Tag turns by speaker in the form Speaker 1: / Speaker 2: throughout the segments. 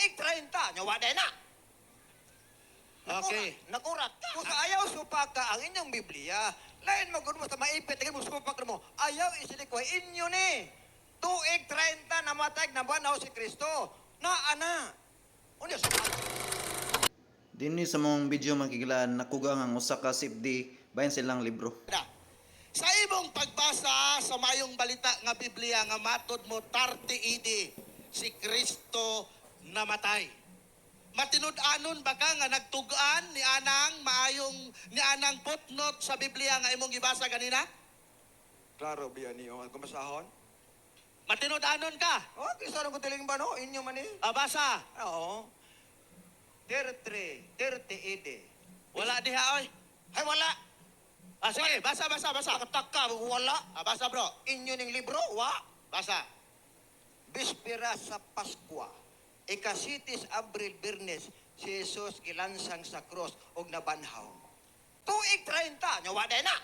Speaker 1: Tuig 30, nyawa din na.
Speaker 2: Okay.
Speaker 1: Nakurat ka. Kung sa ayaw supak ka ang inyong Biblia, lain magod mo sa maipit, tingin mo supak mo, ayaw isilikwa inyo ni. Tuig 30 namatay na banaw si Kristo. Na ana. Unya supak.
Speaker 3: Dinhi sa mong video makikilaan nakugang ang usa ka safety bayan silang libro.
Speaker 2: Sa imong pagbasa sa mayong balita nga Biblia nga matod mo 30 AD si Kristo namatay. Matinud-anon ba ka nga nagtugaan ni anang footnote sa Biblia nga imong gibasa kanina?
Speaker 1: Klaro biya niyo ang kumasahon?
Speaker 2: Matinud-anon ka?
Speaker 1: Oh, kisa nang kutiling ba no? Inyo man eh.
Speaker 2: Basa.
Speaker 1: Oo. 30 ede.
Speaker 2: Wala diha oy.
Speaker 1: Ay wala.
Speaker 2: Sige, basa.
Speaker 1: Taka, wala.
Speaker 2: Basa bro.
Speaker 1: Inyo ning libro, wa.
Speaker 2: Basa.
Speaker 1: Bispera sa Paskwa, ikasitis Abril Birnes, si Jesus gilansang sa cross og nabanhaw. Tuig 30, nyawa din na.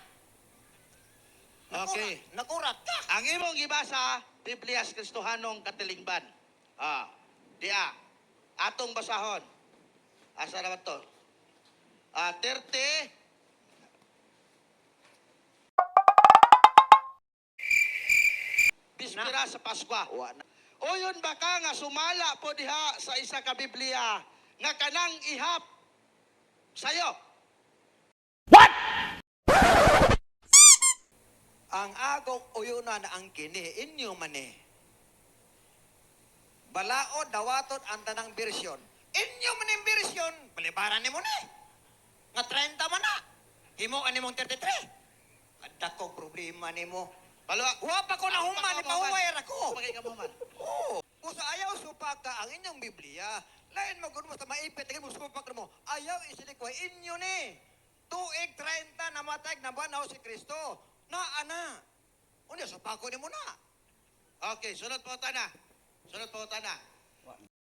Speaker 2: Okay.
Speaker 1: Nakurat ka.
Speaker 2: Ang imong gibasa, Biblia sa Kristohanong Katilingban. Diya. Atong basahon. Asa naman to? 30. Bispera sa Paskwa.
Speaker 1: Wa na.
Speaker 2: Uyon ba ka nga sumala po diha sa isa ka Biblia nga kanang ihap sayo?
Speaker 1: Ang agong uyuna na ang kini, inyo man eh. Balaod, dawaton, ang tanang bersyon. Inyo man yung bersyon, balibaran ni mo na eh. Nga 30 man na. Himo ka ni mong 33. Ada ko problema ni mo. Wa pa ko na human, ipahuway ako.
Speaker 2: Pagay ka mo man.
Speaker 1: Oo. Kung sa ayaw supak ka ang inyong Biblia, lain magod mo sa maipit, tingin mo supak mo, ayaw isilikwa inyo ni. Tuig 30 namatay na banaw si Kristo. Na ana. Unya supako ni mo na.
Speaker 2: Okay, sunod po tana.